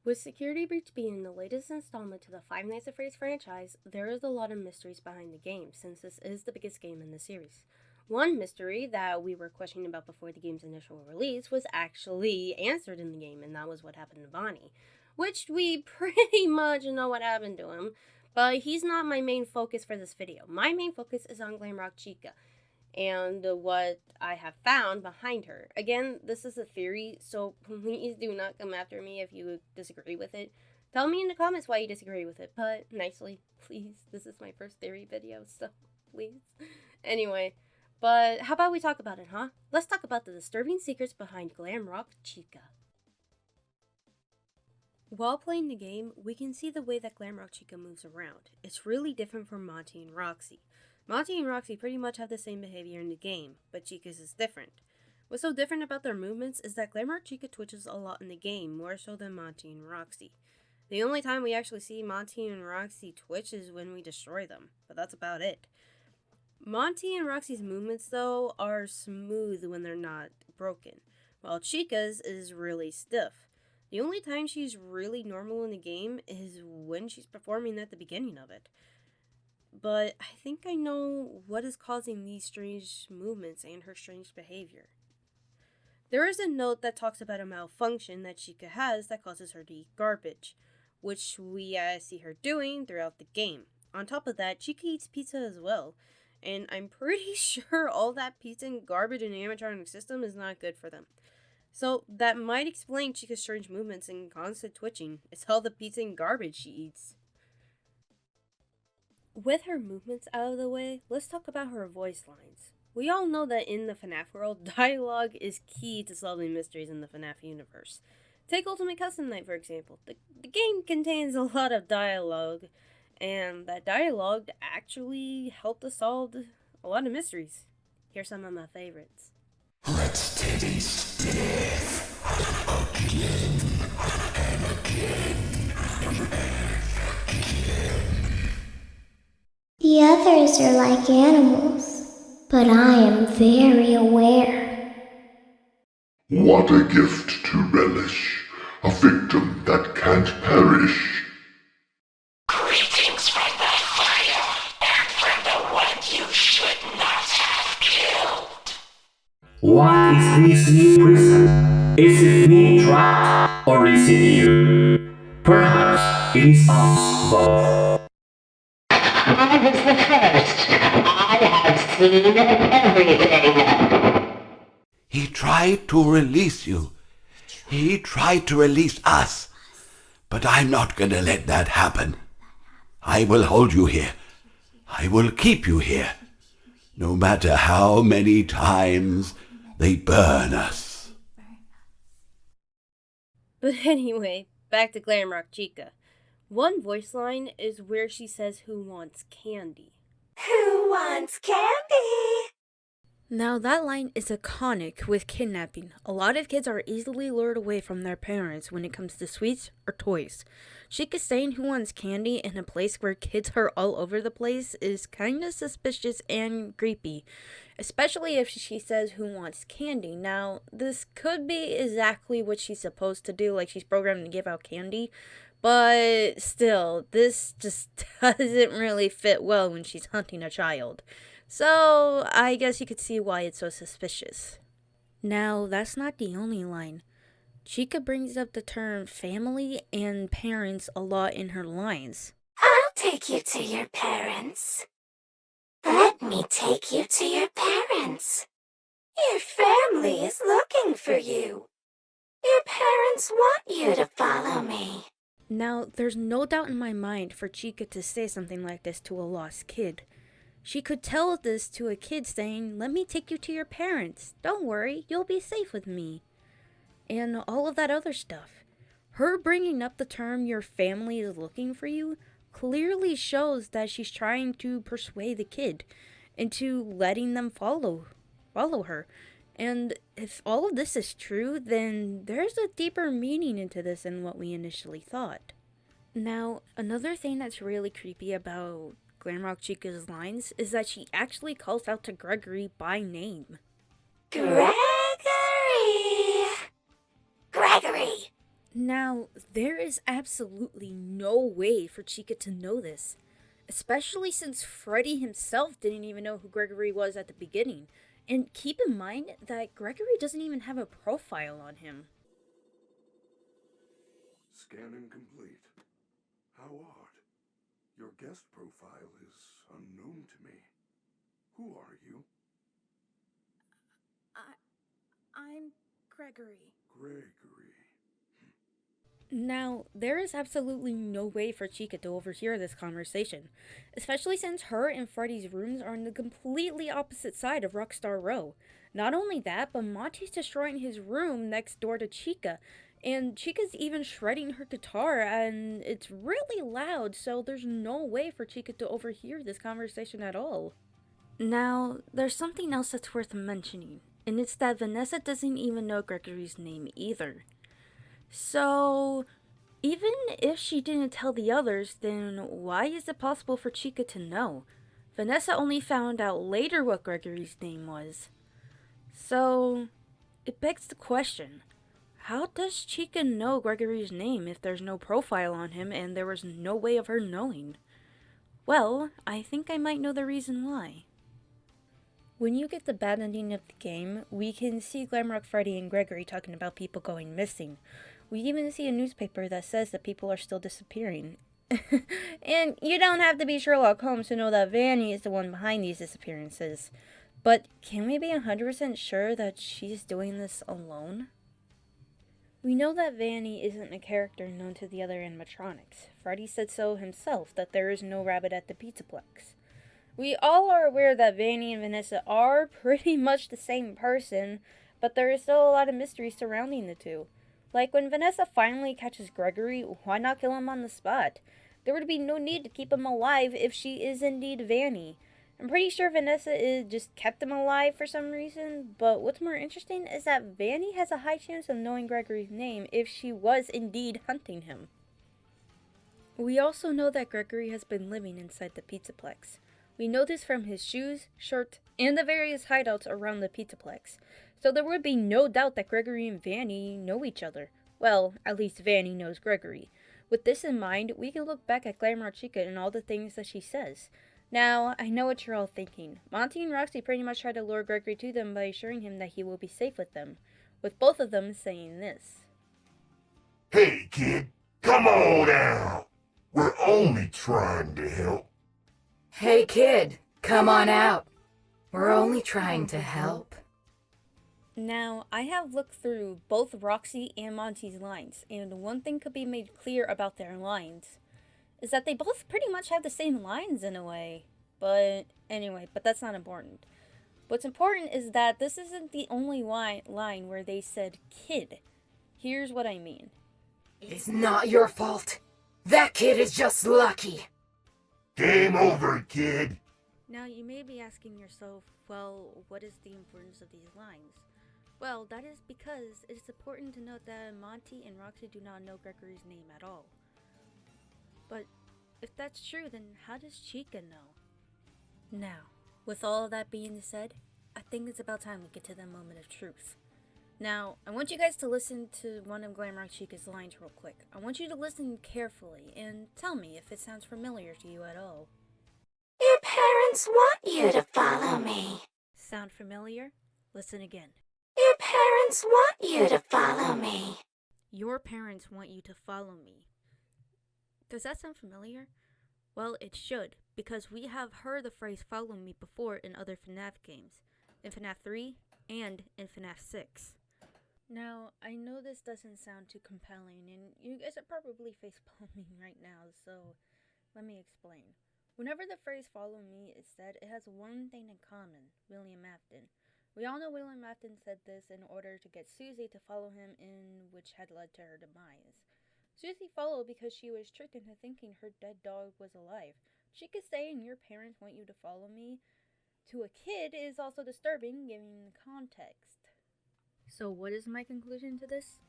With Security Breach being the latest installment to the Five Nights at Freddy's franchise, there is a lot of mysteries behind the game, since this is the biggest game in the series. One mystery that we were questioning about before the game's initial release was actually answered in the game, and that was what happened to Vanny, which we pretty much know what happened to him, but he's not my main focus for this video. My main focus is on Glamrock Chica and what I have found behind her. Again, this is a theory, so please do not come after me if you disagree with it. Tell me in the comments why you disagree with it, but nicely, please. This is my first theory video, so please. Anyway, but how about we talk about it, huh? Let's talk about the disturbing secrets behind Glamrock Chica. While playing the game, we can see the way that Glamrock Chica moves around. It's really different from Monty and Roxy. Monty and Roxy pretty much have the same behavior in the game, but Chica's is different. What's so different about their movements is that Glamrock Chica twitches a lot in the game, more so than Monty and Roxy. The only time we actually see Monty and Roxy twitch is when we destroy them, but that's about it. Monty and Roxy's movements, though, are smooth when they're not broken, while Chica's is really stiff. The only time she's really normal in the game is when she's performing at the beginning of it. But I think I know what is causing these strange movements and her strange behavior. There is a note that talks about a malfunction that Chica has that causes her to eat garbage, which we see her doing throughout the game. On top of that, Chica eats pizza as well, and I'm pretty sure all that pizza and garbage in the animatronic system is not good for them. So that might explain Chica's strange movements and constant twitching. It's all the pizza and garbage she eats. With her movements out of the way, let's talk about her voice lines. We all know that in the FNAF world, dialogue is key to solving mysteries in the FNAF universe. Take Ultimate Custom Night, for example. The game contains a lot of dialogue, and that dialogue actually helped us solve a lot of mysteries. Here's some of my favorites. Let's taste death again and again and again. The others are like animals, but I am very aware. What a gift to relish, a victim that can't perish. Greetings from the fire and from the one you should not have killed. What is this new prison? Is it me trapped, or is it you? Perhaps it is us both. I was the first. I have seen everything. He tried to release you. He tried to release us. But I'm not gonna let that happen. I will hold you here. I will keep you here. No matter how many times they burn us. But anyway, back to Glamrock Chica. One voice line is where she says who wants candy. Who wants candy? Now that line is iconic with kidnapping. A lot of kids are easily lured away from their parents when it comes to sweets or toys. Chica saying who wants candy in a place where kids are all over the place is kinda suspicious and creepy. Especially if she says who wants candy. Now, this could be exactly what she's supposed to do, like she's programmed to give out candy. But still, this just doesn't really fit well when she's hunting a child. So, I guess you could see why it's so suspicious. Now, that's not the only line. Chica brings up the term family and parents a lot in her lines. I'll take you to your parents. Let me take you to your parents. Your family is looking for you. Your parents want you to follow me. Now, there's no doubt in my mind for Chica to say something like this to a lost kid. She could tell this to a kid saying, "Let me take you to your parents. Don't worry, you'll be safe with me." And all of that other stuff. Her bringing up the term "your family is looking for you" clearly shows that she's trying to persuade the kid into letting them follow her. And if all of this is true, then there's a deeper meaning into this than what we initially thought. Now, another thing that's really creepy about Glamrock Chica's lines is that she actually calls out to Gregory by name. Gregory! Gregory! Now, there is absolutely no way for Chica to know this, especially since Freddy himself didn't even know who Gregory was at the beginning. And keep in mind that Gregory doesn't even have a profile on him. Scanning complete. How odd. Your guest profile is unknown to me. Who are you? I'm Gregory. Gregory. Now, there is absolutely no way for Chica to overhear this conversation, especially since her and Freddy's rooms are on the completely opposite side of Rockstar Row. Not only that, but Monty's destroying his room next door to Chica, and Chica's even shredding her guitar, and it's really loud, so there's no way for Chica to overhear this conversation at all. Now, there's something else that's worth mentioning, and it's that Vanessa doesn't even know Gregory's name either. So, even if she didn't tell the others, then why is it possible for Chica to know? Vanessa only found out later what Gregory's name was. So, it begs the question, how does Chica know Gregory's name if there's no profile on him and there was no way of her knowing? Well, I think I might know the reason why. When you get the bad ending of the game, we can see Glamrock Freddy and Gregory talking about people going missing. We even see a newspaper that says that people are still disappearing. And you don't have to be Sherlock Holmes to know that Vanny is the one behind these disappearances. But can we be 100% sure that she's doing this alone? We know that Vanny isn't a character known to the other animatronics. Freddy said so himself, that there is no rabbit at the Pizzaplex. We all are aware that Vanny and Vanessa are pretty much the same person, but there is still a lot of mystery surrounding the two. Like when Vanessa finally catches Gregory, why not kill him on the spot? There would be no need to keep him alive if she is indeed Vanny. I'm pretty sure Vanessa just kept him alive for some reason, but what's more interesting is that Vanny has a high chance of knowing Gregory's name if she was indeed hunting him. We also know that Gregory has been living inside the Pizzaplex. We know this from his shoes, shirt, and the various hideouts around the Pizzaplex, so there would be no doubt that Gregory and Vanny know each other. Well, at least Vanny knows Gregory. With this in mind, we can look back at Glamrock Chica and all the things that she says. Now, I know what you're all thinking. Monty and Roxy pretty much try to lure Gregory to them by assuring him that he will be safe with them, with both of them saying this. Hey, kid, come on out. We're only trying to help. Hey kid, come on out. We're only trying to help. Now, I have looked through both Roxy and Monty's lines, and one thing could be made clear about their lines is that they both pretty much have the same lines in a way. But that's not important. What's important is that this isn't the only line where they said kid. Here's what I mean. It's not your fault. That kid is just lucky. Game over, kid. Now, you may be asking yourself, well, what is the importance of these lines? Well, that is because it is important to note that Monty and Roxy do not know Gregory's name at all. But if that's true, then how does Chica know? Now, with all of that being said, I think it's about time we get to the moment of truth. Now, I want you guys to listen to one of Glamrock Chica's lines real quick. I want you to listen carefully and tell me if it sounds familiar to you at all. Your parents want you to follow me. Sound familiar? Listen again. Your parents want you to follow me. Your parents want you to follow me. Does that sound familiar? Well, it should, because we have heard the phrase follow me before in other FNAF games, in FNAF 3 and in FNAF 6. Now, I know this doesn't sound too compelling, and you guys are probably facepalming right now, so let me explain. Whenever the phrase follow me is said, it has one thing in common, William Afton. We all know William Afton said this in order to get Susie to follow him in which had led to her demise. Susie followed because she was tricked into thinking her dead dog was alive. Chica saying your parents want you to follow me to a kid is also disturbing given the context. So what is my conclusion to this?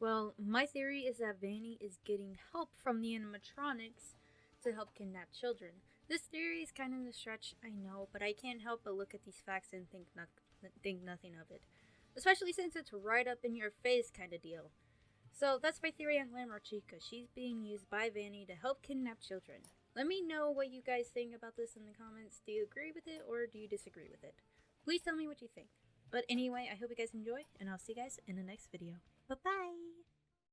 Well, my theory is that Vanny is getting help from the animatronics to help kidnap children. This theory is kind of a stretch, I know, but I can't help but look at these facts and think nothing of it. Especially since it's right up in your face kind of deal. So that's my theory on Glamrock Chica. She's being used by Vanny to help kidnap children. Let me know what you guys think about this in the comments. Do you agree with it or do you disagree with it? Please tell me what you think. But anyway, I hope you guys enjoy, and I'll see you guys in the next video. Bye-bye!